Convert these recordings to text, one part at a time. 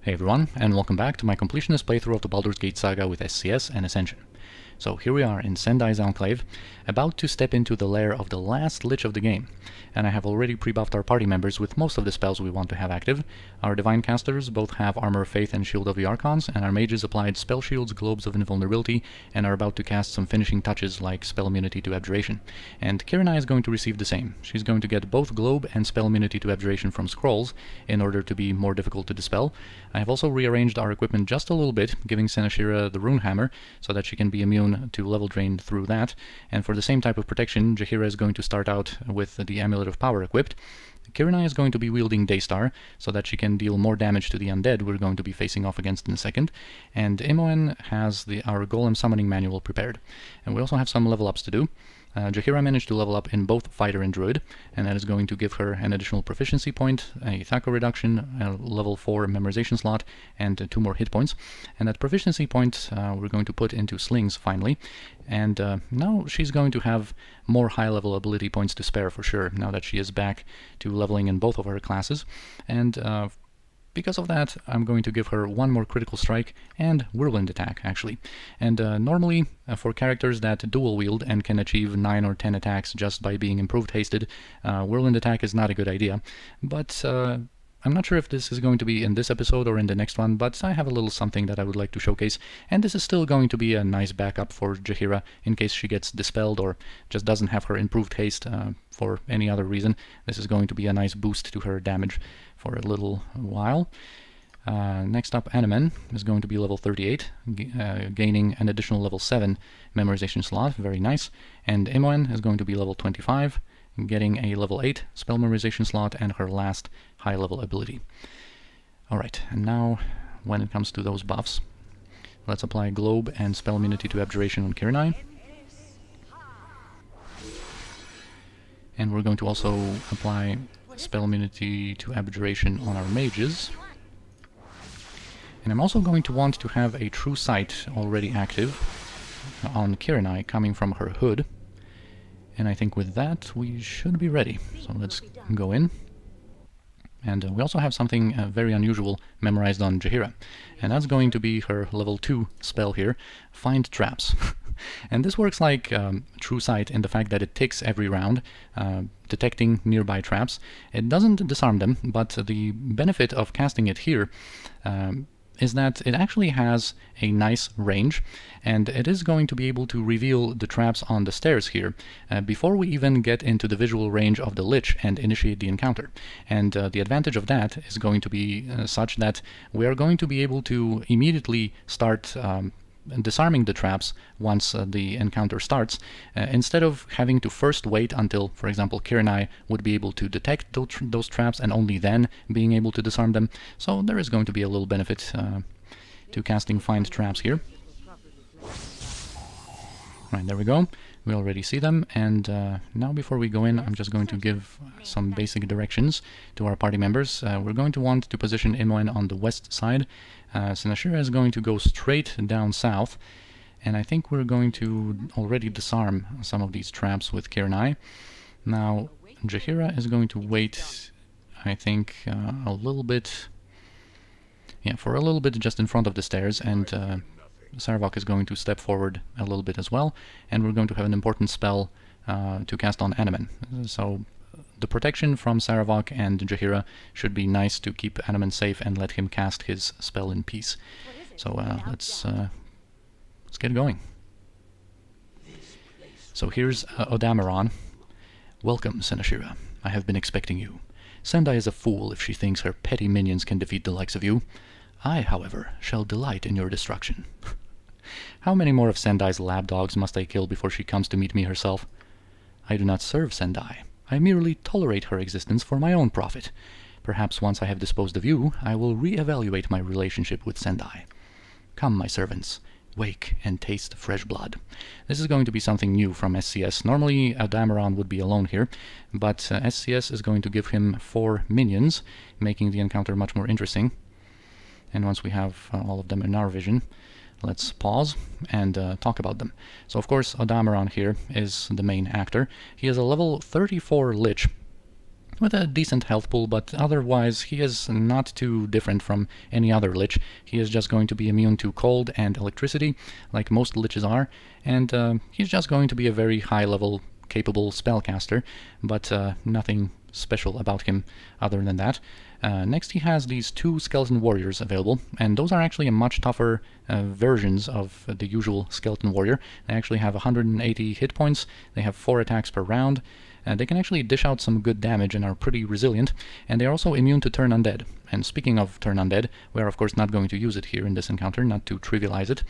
Hey everyone, and welcome back to my Completionist playthrough of the Baldur's Gate Saga with SCS and Ascension. So here we are in Sendai's Enclave, about to step into the lair of the last Lich of the game, and I have already pre-buffed our party members with most of the spells we want to have active. Our Divine Casters both have Armor of Faith and Shield of the Archons, and our Mages applied Spell Shields, Globes of Invulnerability, and are about to cast some finishing touches like Spell Immunity to Abjuration. And Kirina is going to receive the same. She's going to get both Globe and Spell Immunity to Abjuration from Scrolls, in order to be more difficult to dispel. I have also rearranged our equipment just a little bit, giving Senashira the Rune Hammer, so that she can be immune to level drain through that, and for the same type of protection, Jaheira is going to start out with the Amulet of Power equipped. Kirina is going to be wielding Daystar, so that she can deal more damage to the undead we're going to be facing off against in a second, and Imoen has our Golem Summoning Manual prepared. And we also have some level ups to do. Jaheira managed to level up in both Fighter and Druid, and that is going to give her an additional proficiency point, a Thaco reduction, a level 4 memorization slot, and 2 more hit points. And that proficiency point we're going to put into slings finally, and now she's going to have more high-level ability points to spare for sure, now that she is back to leveling in both of her classes. And because of that, I'm going to give her one more critical strike and whirlwind attack, actually. And normally, for characters that dual wield and can achieve 9 or 10 attacks just by being improved hasted, whirlwind attack is not a good idea. But I'm not sure if this is going to be in this episode or in the next one, but I have a little something that I would like to showcase, and this is still going to be a nice backup for Jaheira in case she gets dispelled or just doesn't have her improved haste for any other reason. This is going to be a nice boost to her damage for a little while. Next up, Animen is going to be level 38, gaining an additional level 7 memorization slot, very nice, and Imoen is going to be level 25, getting a level 8 spell memorization slot and her last high level ability. Alright, and now when it comes to those buffs, let's apply Globe and Spell Immunity to Abjuration on Kirina. And we're going to also apply Spell Immunity to Abjuration on our mages. And I'm also going to want to have a True Sight already active on Kirina coming from her hood. And I think with that we should be ready. So let's go in. And we also have something very unusual memorized on Jaheira. And that's going to be her level 2 spell here, Find Traps. And this works like True Sight in the fact that it ticks every round, detecting nearby traps. It doesn't disarm them, but the benefit of casting it here is that it actually has a nice range, and it is going to be able to reveal the traps on the stairs here before we even get into the visual range of the Lich and initiate the encounter. And the advantage of that is going to be such that we are going to be able to immediately start disarming the traps once the encounter starts, instead of having to first wait until, for example, Kirina would be able to detect those traps and only then being able to disarm them. So there is going to be a little benefit to casting Find Traps here. Right, there we go. We already see them, and now before we go in, I'm just going to give some basic directions to our party members. We're going to want to position Imoen on the west side. Senashira is going to go straight down south, and I think we're going to already disarm some of these traps with Kirina. Now, Jaheira is going to wait, I think, a little bit... yeah, for a little bit just in front of the stairs, and Saravok is going to step forward a little bit as well, and we're going to have an important spell to cast on Animen. So the protection from Saravok and Jaheira should be nice to keep Animen safe and let him cast his spell in peace. So let's get going. So here's Odamaron. Welcome, Senashira. I have been expecting you. Sendai is a fool if she thinks her petty minions can defeat the likes of you. I, however, shall delight in your destruction. How many more of Sendai's lapdogs must I kill before she comes to meet me herself? I do not serve Sendai. I merely tolerate her existence for my own profit. Perhaps once I have disposed of you, I will re-evaluate my relationship with Sendai. Come, my servants. Wake and taste fresh blood. This is going to be something new from SCS. Normally, Odamaron would be alone here, but SCS is going to give him 4 minions, making the encounter much more interesting. And once we have all of them in our vision, let's pause and talk about them. So of course Odamaron here is the main actor. He is a level 34 Lich, with a decent health pool, but otherwise he is not too different from any other Lich. He is just going to be immune to cold and electricity, like most Liches are, and he's just going to be a very high-level, capable spellcaster, but nothing special about him other than that. Next he has these two Skeleton Warriors available, and those are actually a much tougher versions of the usual Skeleton Warrior. They actually have 180 hit points, they have 4 attacks per round, they can actually dish out some good damage and are pretty resilient, and they are also immune to Turn Undead. And speaking of Turn Undead, we are of course not going to use it here in this encounter, not to trivialize it.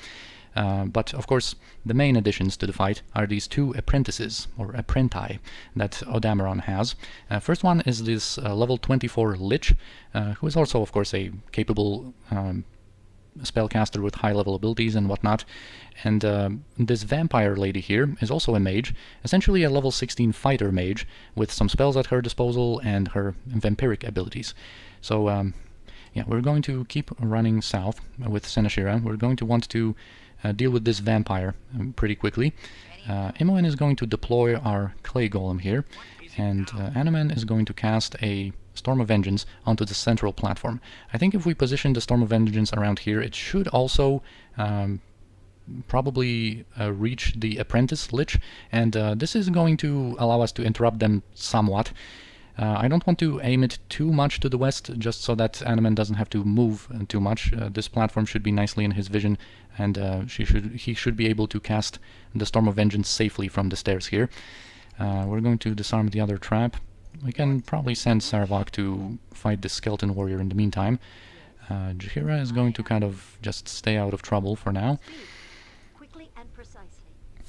But of course, the main additions to the fight are these two apprentices, or apprenti, that Odamaron has. First one is this level 24 Lich, who is also of course a capable spellcaster with high-level abilities and whatnot. And this vampire lady here is also a mage, essentially a level 16 fighter mage, with some spells at her disposal and her vampiric abilities. So yeah, we're going to keep running south with Senashira. We're going to want to deal with this vampire pretty quickly. Imoen is going to deploy our clay golem here, and Animan is going to cast a Storm of Vengeance onto the central platform. I think if we position the Storm of Vengeance around here, it should also probably reach the Apprentice Lich, and this is going to allow us to interrupt them somewhat. I don't want to aim it too much to the west, just so that Animan doesn't have to move too much. This platform should be nicely in his vision, and he should be able to cast the Storm of Vengeance safely from the stairs here. We're going to disarm the other trap. We can probably send Saravak to fight the Skeleton Warrior in the meantime. Jaheira is going to kind of just stay out of trouble for now.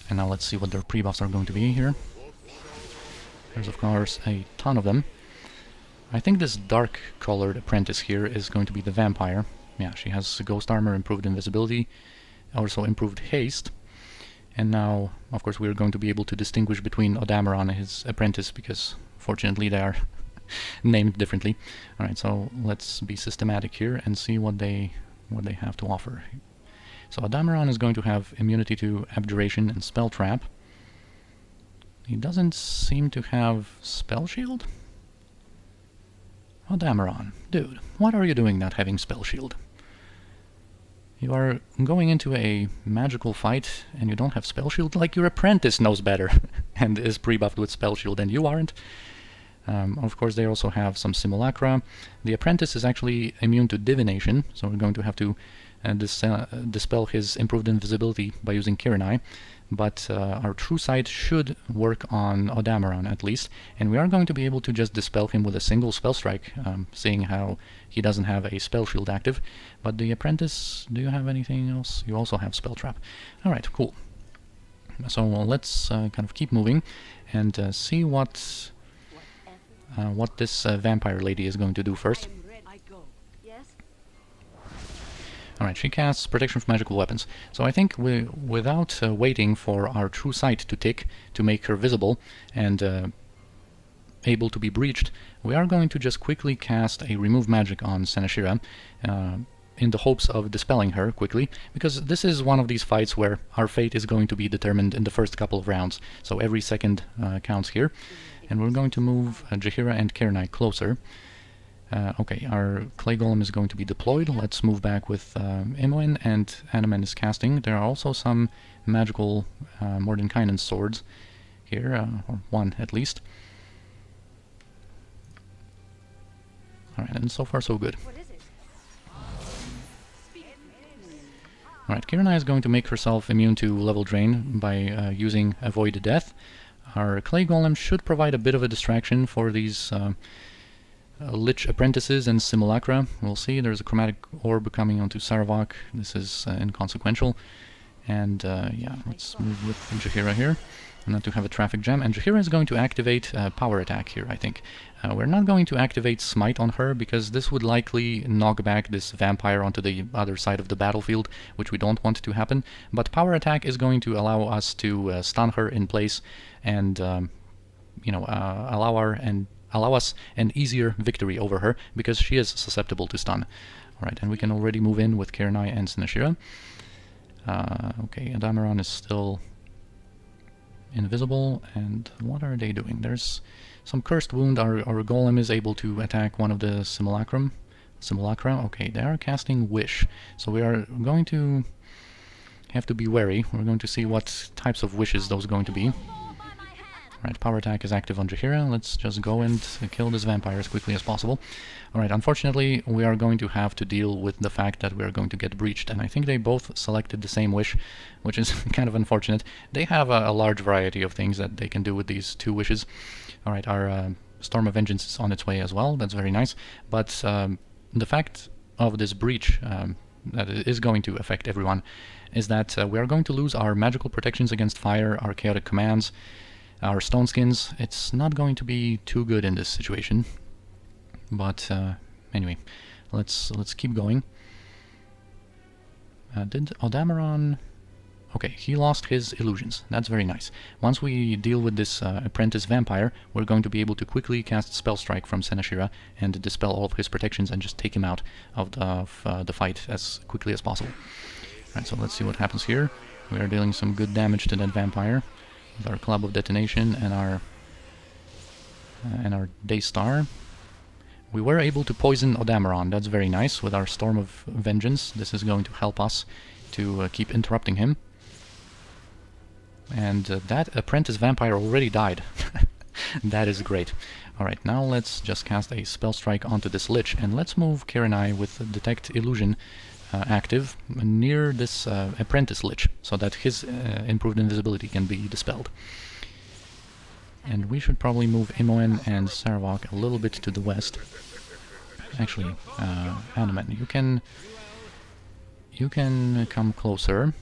And now let's see what their pre-buffs are going to be here. There's of course a ton of them. I think this dark-colored apprentice here is going to be the vampire. Yeah, she has ghost armor, improved invisibility, also improved haste. And now, of course, we're going to be able to distinguish between Odamaron and his apprentice, because fortunately they are named differently. Alright, so let's be systematic here and see what they have to offer. So Odamaron is going to have immunity to Abjuration and Spell Trap. He doesn't seem to have Spell Shield? Odamaron, dude, what are you doing not having Spell Shield? You are going into a magical fight and you don't have Spell Shield? Like your apprentice knows better and is pre-buffed with Spell Shield and you aren't. Of course they also have some Simulacra. The apprentice is actually immune to Divination, so we're going to have to dispel his improved invisibility by using Kirinai. But our True Sight should work on Odamaron at least, and we are going to be able to just dispel him with a single spell strike, seeing how he doesn't have a spell shield active. But the apprentice, do you have anything else? You also have spell trap. Alright, cool. So let's kind of keep moving and see what this vampire lady is going to do first. Alright, she casts Protection from Magical Weapons. So I think without waiting for our True Sight to tick to make her visible and able to be breached, we are going to just quickly cast a Remove Magic on Senashira in the hopes of dispelling her quickly, because this is one of these fights where our fate is going to be determined in the first couple of rounds, so every second counts here. And we're going to move Jaheira and Kirinai closer. Okay, our clay golem is going to be deployed. Let's move back with Imoen, and Animan is casting. There are also some magical Mordenkainen swords here, or one at least. Alright, and so far so good. Alright, Kirinai is going to make herself immune to level drain by using Avoid Death. Our clay golem should provide a bit of a distraction for these Lich apprentices and Simulacra. We'll see. There's a chromatic orb coming onto Saravak. This is inconsequential. And yeah, let's move with Jaheira here, not to have a traffic jam. And Jaheira is going to activate Power Attack here, I think. We're not going to activate Smite on her, because this would likely knock back this vampire onto the other side of the battlefield, which we don't want to happen. But Power Attack is going to allow us to stun her in place and, you know, allow us an easier victory over her, because she is susceptible to stun. Alright, and we can already move in with Kirinai and Senashira. Okay, Odamaron is still invisible, and what are they doing? There's some cursed wound. Our golem is able to attack one of the simulacra. Okay, they are casting Wish, so we are going to have to be wary. We're going to see what types of wishes those are going to be. Alright, power attack is active on Jaheira. Let's just go and kill this vampire as quickly as possible. Alright, unfortunately, we are going to have to deal with the fact that we are going to get breached, and I think they both selected the same wish, which is kind of unfortunate. They have a large variety of things that they can do with these two wishes. Alright, our Storm of Vengeance is on its way as well. That's very nice. But the fact of this breach that is going to affect everyone is that we are going to lose our magical protections against fire, our chaotic commands, our stone skins. It's not going to be too good in this situation, but anyway, let's keep going. Did Odamaron... Okay, he lost his illusions. That's very nice. Once we deal with this apprentice vampire, we're going to be able to quickly cast Spell Strike from Senashira and dispel all of his protections and just take him out of the fight as quickly as possible. Alright, so let's see what happens here. We are dealing some good damage to that vampire with our Club of Detonation and our Daystar. We were able to poison Odamaron. That's very nice with our Storm of Vengeance. This is going to help us to keep interrupting him. And that apprentice vampire already died. That is great. Alright, now let's just cast a Spell Strike onto this Lich, and let's move Kirinai with Detect Illusion active near this apprentice Lich, so that his improved invisibility can be dispelled. And we should probably move Imoen and Saravok a little bit to the west. Actually, Animan, you can come closer,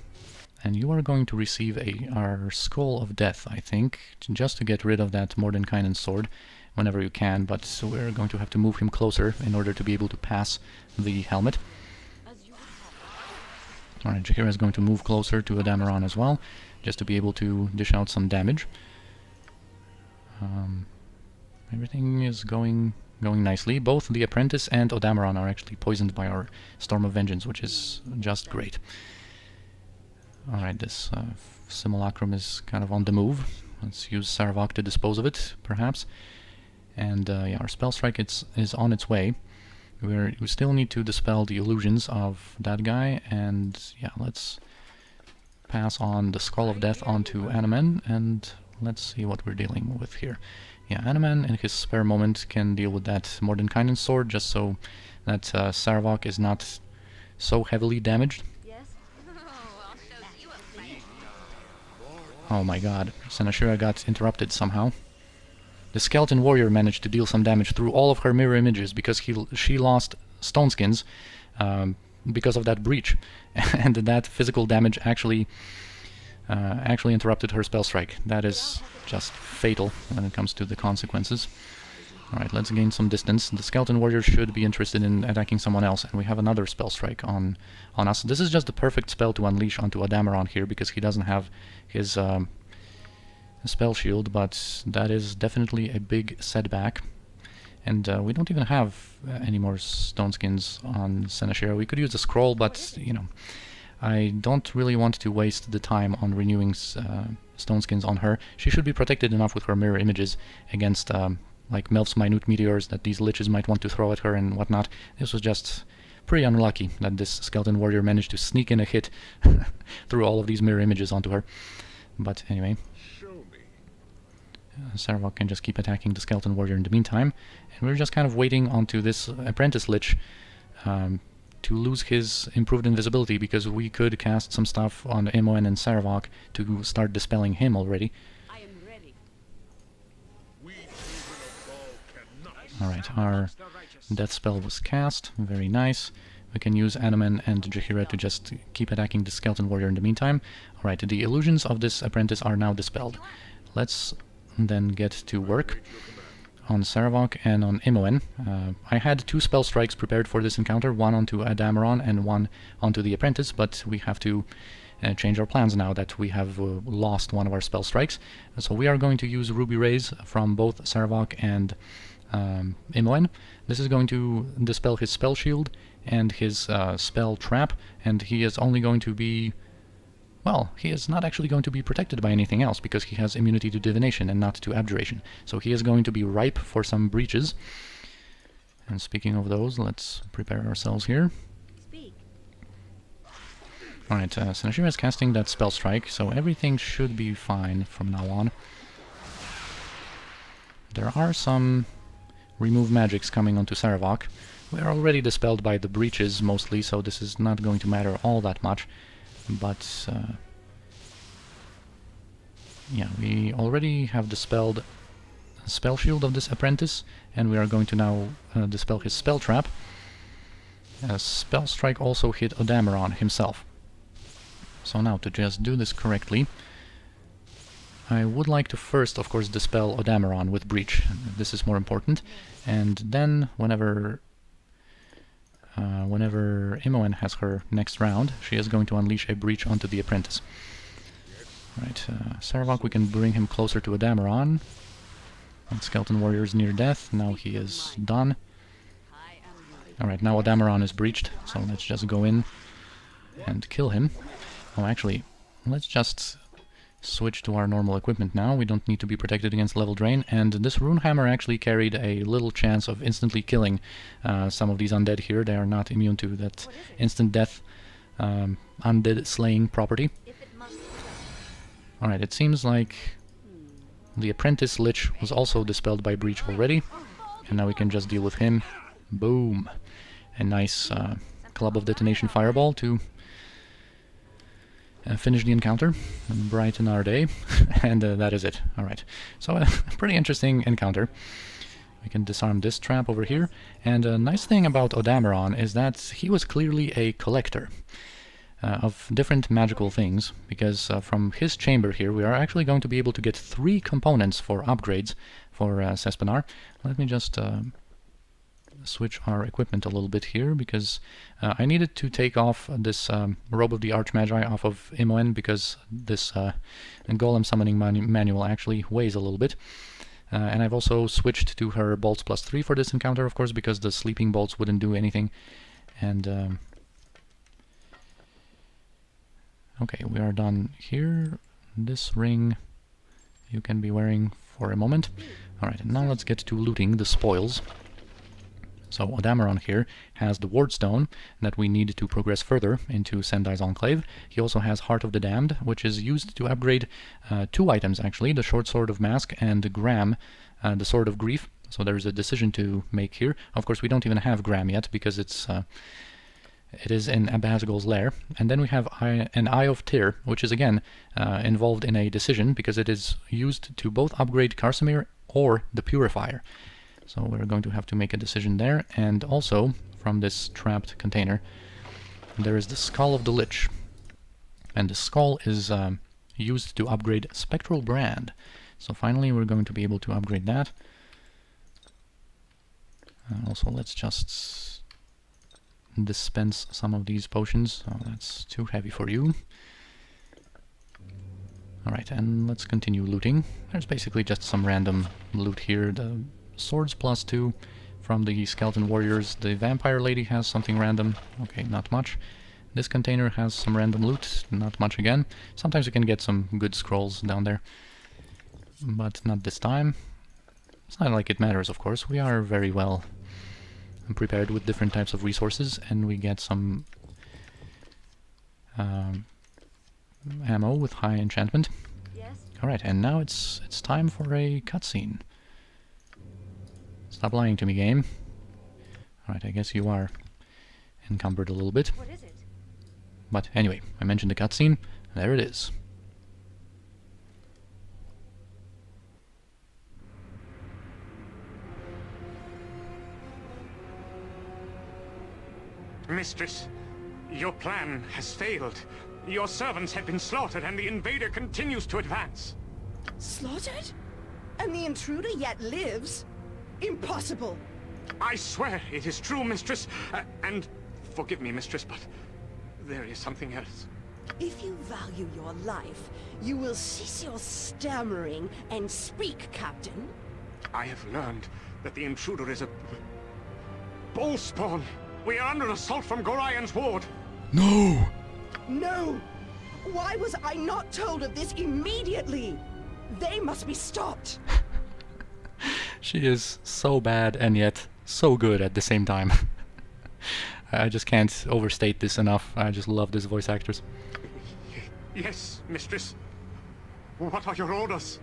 and you are going to receive our Skull of Death, I think, just to get rid of that Mordenkainen sword whenever you can, but we're going to have to move him closer in order to be able to pass the helmet. Alright, Jaheira is going to move closer to Odamaron as well, just to be able to dish out some damage. Everything is going nicely. Both the Apprentice and Odamaron are actually poisoned by our Storm of Vengeance, which is just great. Alright, this Simulacrum is kind of on the move. Let's use Saravok to dispose of it, perhaps. And yeah, our Spell Strike is on its way. We still need to dispel the illusions of that guy, and yeah, let's pass on the Skull of Death onto Animan, and let's see what we're dealing with here. Yeah, Animan in his spare moment can deal with that Mordenkainen sword, just so that Saravok is not so heavily damaged. Oh my god, Senashira got interrupted somehow. The Skeleton Warrior managed to deal some damage through all of her mirror images because she lost stone skins because of that breach, and that physical damage actually interrupted her spell strike. That is just fatal when it comes to the consequences. Alright, let's gain some distance. The Skeleton Warrior should be interested in attacking someone else, and we have another spell strike on us. This is just the perfect spell to unleash onto Odamaron here, because he doesn't have his spell shield, but that is definitely a big setback. And we don't even have any more stone skins on Senashira. We could use a scroll, but, you know, I don't really want to waste the time on renewing stone skins on her. She should be protected enough with her mirror images against like Melf's minute meteors that these liches might want to throw at her and whatnot. This was just pretty unlucky that this Skeleton Warrior managed to sneak in a hit through all of these mirror images onto her. But anyway, Saravok can just keep attacking the Skeleton Warrior in the meantime, and we're just kind of waiting onto this Apprentice Lich to lose his improved invisibility, because we could cast some stuff on Imoen and Saravok to start dispelling him already. Alright, our death spell was cast, very nice. We can use Animan and Jaheira to just keep attacking the Skeleton Warrior in the meantime. Alright, the illusions of this apprentice are now dispelled. Let's then get to work on Saravok and on Imoen. I had 2 spell strikes prepared for this encounter, one onto Odamaron and one onto the apprentice, but we have to change our plans now that we have lost one of our spell strikes. So we are going to use Ruby Rays from both Saravok and Imoen. This is going to dispel his spell shield and his spell trap, and he is only going to be well, he is not actually going to be protected by anything else because he has immunity to divination and not to abjuration. So he is going to be ripe for some breaches. And speaking of those, let's prepare ourselves here. Alright, Senashira is casting that spell strike, so everything should be fine from now on. There are some remove magics coming onto Saravok. We are already dispelled by the breaches mostly, so this is not going to matter all that much. But yeah, we already have dispelled the spell shield of this apprentice, and we are going to now dispel his spell trap. Spell strike also hit Odamaron himself. So now, to just do this correctly, I would like to first, of course, dispel Odamaron with Breach. This is more important. And then, whenever Imoen has her next round, she is going to unleash a Breach onto the apprentice. Right, Saravok, we can bring him closer to Odamaron. And Skeleton Warrior's near death. Now he is done. Alright, now Odamaron is breached, so let's just go in and kill him. Oh, actually, let's just switch to our normal equipment now. We don't need to be protected against level drain, and this rune hammer actually carried a little chance of instantly killing some of these undead here. They are not immune to that instant death undead slaying property. Alright, it seems like the apprentice Lich was also dispelled by Breach already, and now we can just deal with him. Boom! A nice Club of Detonation Fireball to finish the encounter and brighten our day, and that is it. Alright, so a pretty interesting encounter. We can disarm this trap over here, and a nice thing about Odamaron is that he was clearly a collector of different magical things, because from his chamber here we are actually going to be able to get 3 components for upgrades for Sespinar. Let me just switch our equipment a little bit here, because I needed to take off this Robe of the Archmagi off of Imoen, because this Golem Summoning Manual actually weighs a little bit. And I've also switched to her Bolts +3 for this encounter, of course, because the Sleeping Bolts wouldn't do anything. And okay, we are done here. This ring you can be wearing for a moment. Alright, now let's get to looting the spoils. So Odamaron here has the Ward Stone that we need to progress further into Sendai's Enclave. He also has Heart of the Damned, which is used to upgrade 2 items actually, the Short Sword of Mask and Gram, the Sword of Grief. So there's a decision to make here. Of course we don't even have Gram yet, because it is in Abazgol's lair. And then we have an Eye of Tyr, which is again involved in a decision, because it is used to both upgrade Karsamir or the Purifier. So we're going to have to make a decision there. And also, from this trapped container, there is the Skull of the Lich. And the skull is used to upgrade Spectral Brand. So finally we're going to be able to upgrade that. Also, let's just dispense some of these potions. Oh, that's too heavy for you. Alright, and let's continue looting. There's basically just some random loot here. The Swords +2 from the Skeleton Warriors. The Vampire Lady has something random. Okay, not much. This container has some random loot. Not much again. Sometimes you can get some good scrolls down there, but not this time. It's not like it matters, of course. We are very well prepared with different types of resources, and we get some ammo with high enchantment. Yes. Alright, and now it's time for a cutscene. Stop lying to me, game. Alright, I guess you are encumbered a little bit. What is it? But anyway, I mentioned the cutscene. There it is. Mistress, your plan has failed. Your servants have been slaughtered, and the invader continues to advance. Slaughtered? And the intruder yet lives? Impossible! I swear it is true, mistress. And forgive me, mistress, but there is something else. If you value your life, you will cease your stammering and speak, Captain. I have learned that the intruder is a Ballspawn. We are under assault from Gorion's ward. No! No! Why was I not told of this immediately? They must be stopped. She is so bad and yet so good at the same time. I just can't overstate this enough. I just love these voice actors. Yes, mistress. What are your orders?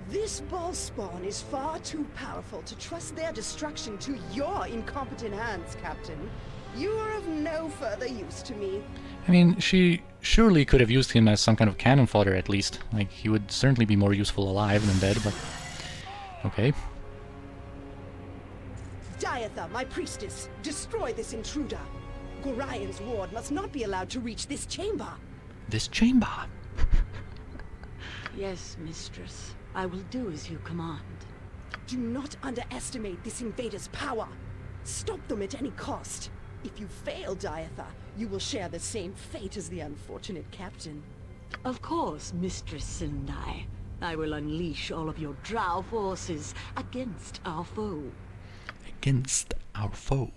This ball spawn is far too powerful to trust their destruction to your incompetent hands, Captain. You are of no further use to me. I mean, she surely could have used him as some kind of cannon fodder at least. Like, he would certainly be more useful alive than dead, but... okay. Diatha, my priestess, destroy this intruder. Gorian's ward must not be allowed to reach this chamber. This chamber? Yes, mistress. I will do as you command. Do not underestimate this invader's power. Stop them at any cost. If you fail, Diatha, you will share the same fate as the unfortunate captain. Of course, Mistress Sendai. I will unleash all of your Drow forces against our foe. Against our foe.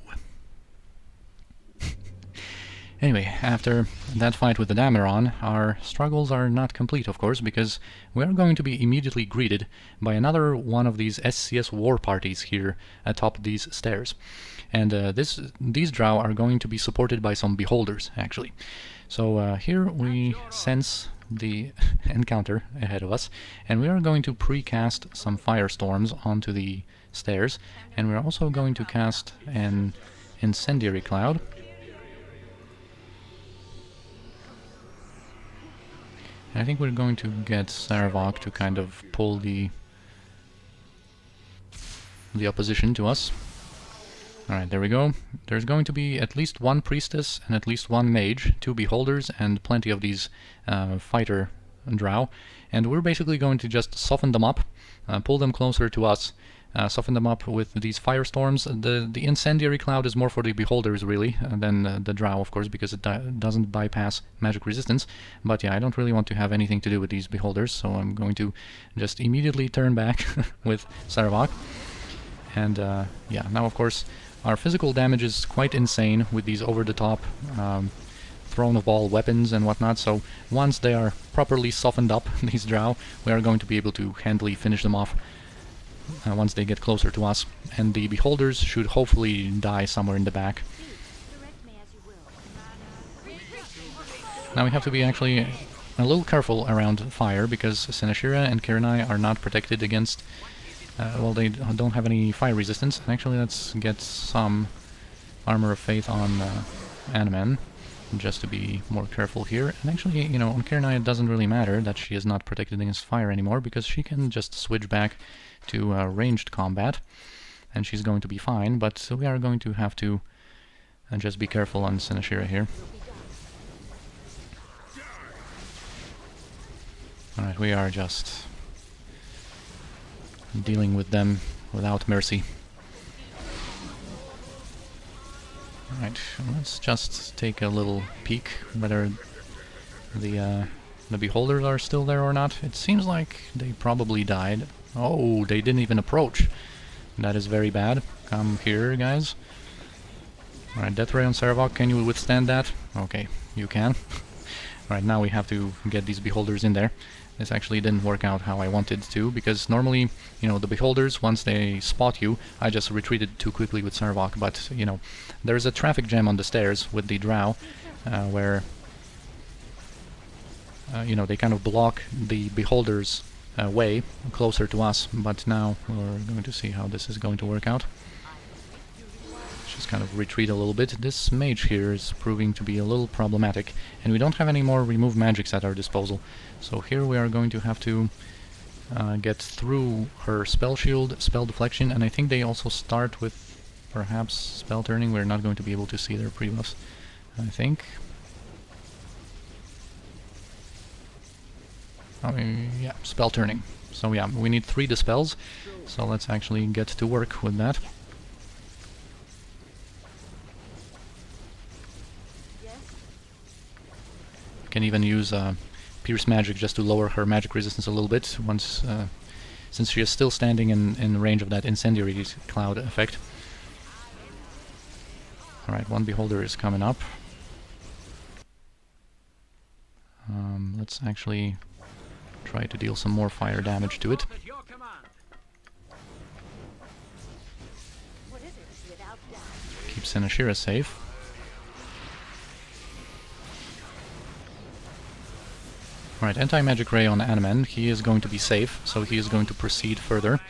Anyway, after that fight with the Odamaron, our struggles are not complete, of course, because we are going to be immediately greeted by another one of these SCS war parties here atop these stairs. And these Drow are going to be supported by some beholders, actually. So here we sense the encounter ahead of us, and we are going to precast some firestorms onto the stairs, and we're also going to cast an incendiary cloud. I think we're going to get Saravok to kind of pull the opposition to us. Alright, there we go. There's going to be at least one priestess and at least one mage, 2 beholders, and plenty of these fighter drow. And we're basically going to just soften them up, pull them closer to us, soften them up with these firestorms. The incendiary cloud is more for the beholders, really, than the drow, of course, because it doesn't bypass magic resistance. But yeah, I don't really want to have anything to do with these beholders, so I'm going to just immediately turn back with Saravok. And yeah, now of course our physical damage is quite insane with these over-the-top Throne of Bhaal weapons and whatnot, so once they are properly softened up, these drow, we are going to be able to handily finish them off once they get closer to us. And the beholders should hopefully die somewhere in the back. Now we have to be actually a little careful around fire, because Seneshira and Kirinai are not protected against... well, they don't have any fire resistance. And actually, let's get some Armor of Faith on Animen, just to be more careful here. And actually, you know, on Kirinai it doesn't really matter that she is not protected against fire anymore, because she can just switch back to ranged combat, and she's going to be fine. But we are going to have to just be careful on Seneshira here. Alright, we are just dealing with them without mercy. Alright, let's just take a little peek whether the beholders are still there or not. It seems like they probably died. Oh, they didn't even approach. That is very bad. Come here, guys. Alright, Death Ray on Saravok, can you withstand that? Okay, you can. Alright, now we have to get these beholders in there. This actually didn't work out how I wanted to, because normally, you know, the beholders, once they spot you, I just retreated too quickly with Saravok, but, you know, there's a traffic jam on the stairs with the drow, where, you know, they kind of block the beholders' way closer to us, but now we're going to see how this is going to work out. Just kind of retreat a little bit. This mage here is proving to be a little problematic, and we don't have any more remove magics at our disposal. So here we are going to have to get through her spell shield, spell deflection, and I think they also start with perhaps spell turning. We're not going to be able to see their pre-buffs, I think. Yeah, spell turning. So yeah, we need 3 dispels, so let's actually get to work with that. Can even use Pierce Magic just to lower her magic resistance a little bit, once since she is still standing in range of that incendiary cloud effect. Alright, one beholder is coming up. Let's actually try to deal some more fire damage to it. Keep Senashira safe. Alright, anti-magic ray on Animen. He is going to be safe, so he is going to proceed further.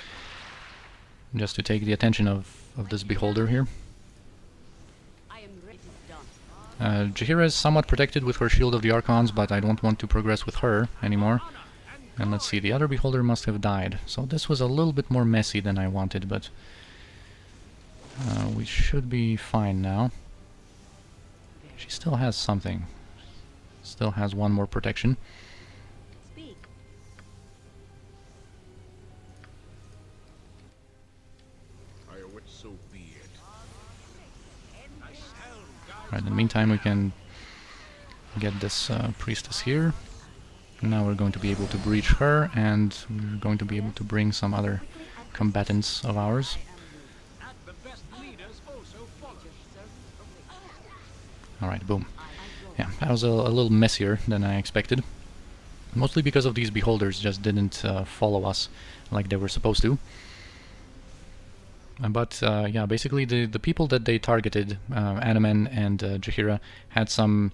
Just to take the attention of this beholder here. Jaheira is somewhat protected with her Shield of the Archons, but I don't want to progress with her anymore. And let's see, the other beholder must have died. So this was a little bit more messy than I wanted, but we should be fine now. She still has something. Still has one more protection. Right, in the meantime we can get this priestess here. Now we're going to be able to breach her, and we're going to be able to bring some other combatants of ours. Alright, boom. Yeah, that was a little messier than I expected. Mostly because of these beholders just didn't follow us like they were supposed to. But yeah, basically the people that they targeted, Animen and Jaheira, had some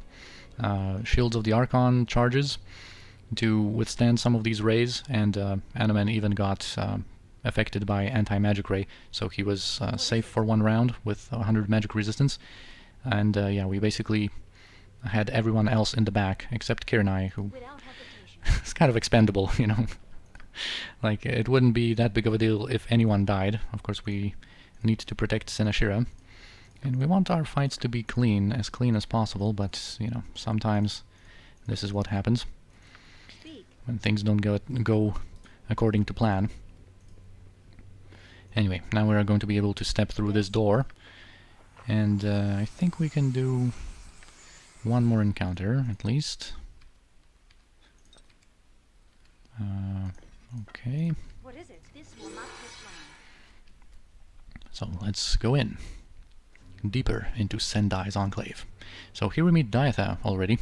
Shields of the Archon charges to withstand some of these rays, and Animen even got affected by anti-magic ray, so he was safe for one round with 100 magic resistance. And yeah, we basically had everyone else in the back except Kirnai, who is kind of expendable, you know. Like, it wouldn't be that big of a deal if anyone died. Of course, we need to protect Senashira, and we want our fights to be clean as possible, but, you know, sometimes this is what happens when things don't go according to plan. Anyway, now we are going to be able to step through this door, and I think we can do one more encounter, at least. Okay. What is it? This will not take long. So let's go in. Deeper into Sendai's Enclave. So here we meet Diatha already.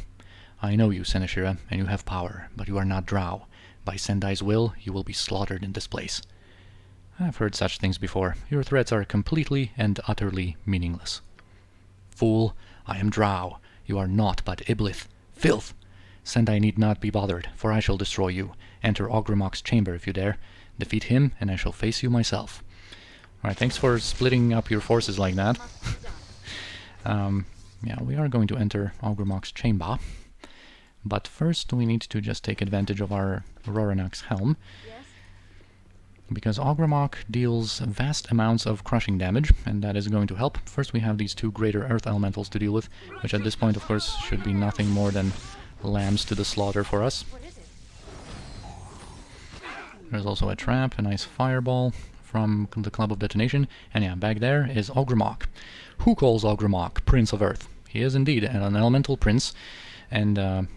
I know you, Senashira, and you have power, but you are not Drow. By Sendai's will, you will be slaughtered in this place. I've heard such things before. Your threats are completely and utterly meaningless. Fool, I am Drow. You are naught but Iblis. Filth! Sendai need not be bothered, for I shall destroy you. Enter Ogremoch's chamber if you dare. Defeat him, and I shall face you myself. Alright, thanks for splitting up your forces like that. Yeah, we are going to enter Ogremoch's chamber. But first we need to just take advantage of our Roranax helm. Because Ogremoch deals vast amounts of crushing damage, and that is going to help. First we have these two greater earth elementals to deal with, which at this point of course should be nothing more than lambs to the slaughter for us. There's also a trap, a nice fireball from the Club of Detonation, and yeah, back there is Ogremoch. Who calls Ogremoch Prince of Earth? He is indeed an elemental prince, and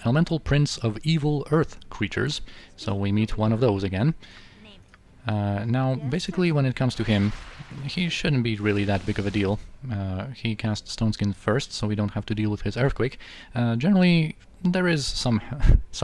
elemental prince of evil earth creatures, so we meet one of those again. Now, basically, when it comes to him, he shouldn't be really that big of a deal. He casts Stoneskin first, so we don't have to deal with his Earthquake. Generally, there is some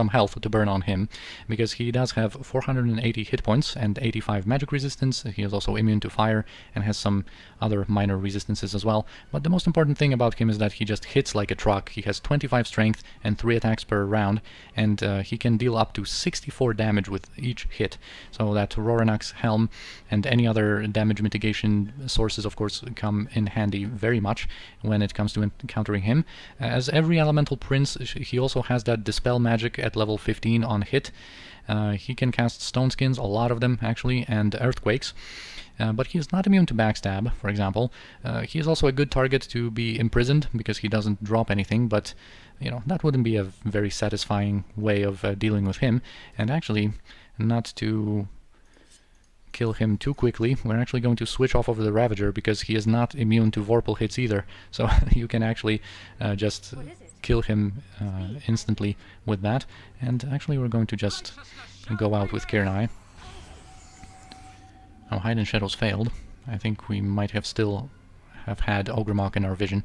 health to burn on him, because he does have 480 hit points and 85 magic resistance. He is also immune to fire and has some other minor resistances as well. But the most important thing about him is that he just hits like a truck. He has 25 strength and 3 attacks per round, and he can deal up to 64 damage with each hit. So that Roranax helm and any other damage mitigation sources, of course, come in handy very much when it comes to encountering him. As every elemental prince, he also has that Dispel magic at level 15 on hit. He can cast Stone Skins, a lot of them actually, and Earthquakes. But he is not immune to Backstab, for example. He is also a good target to be imprisoned, because he doesn't drop anything, but you know, that wouldn't be a very satisfying way of dealing with him. And actually, not to kill him too quickly, we're actually going to switch off of the Ravager, because he is not immune to Vorpal hits either. So you can actually just kill him instantly with that. And actually we're going to just go out with Kirnai. Oh, Hide in Shadows failed. I think we might have still have had Ogremoch in our vision.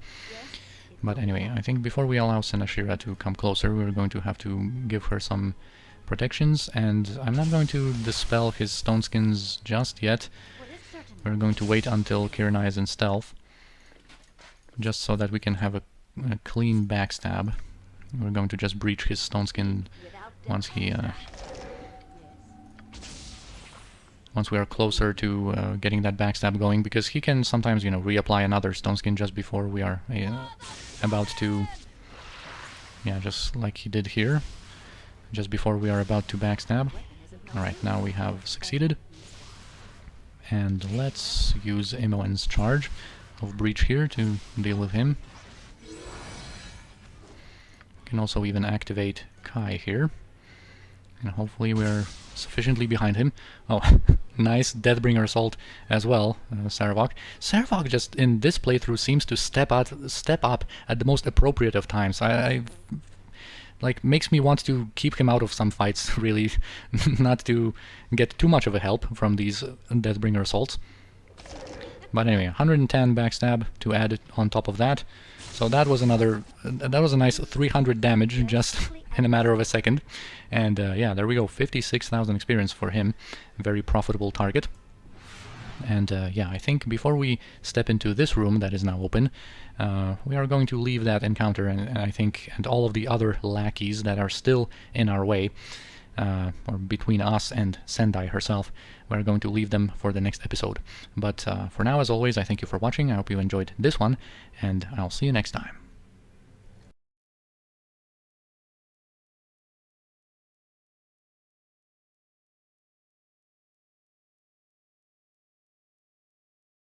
But anyway, I think before we allow Senashira to come closer, we're going to have to give her some protections, and I'm not going to dispel his stone skins just yet. We're going to wait until Kirina is in stealth, just so that we can have a clean backstab. We're going to just breach his stone skin once once we are closer to getting that backstab going, because he can sometimes, you know, reapply another stone skin just before we are about to, yeah, just like he did here, just before we are about to backstab. Alright, now we have succeeded. And let's use Imoen's charge of breach here to deal with him. We can also even activate Kai here. And hopefully we're sufficiently behind him. Oh, nice Deathbringer Assault as well, Saravok. Saravok just in this playthrough seems to step up at the most appropriate of times. I like, makes me want to keep him out of some fights, really, not to get too much of a help from these Deathbringer Assaults. But anyway, 110 backstab to add on top of that. So that was a nice 300 damage just in a matter of a second. And yeah, there we go, 56,000 experience for him. Very profitable target. And yeah, I think before we step into this room that is now open, we are going to leave that encounter and I think, and all of the other lackeys that are still in our way, or between us and Sendai herself, we're going to leave them for the next episode. But for now, as always, I thank you for watching. I hope you enjoyed this one, and I'll see you next time.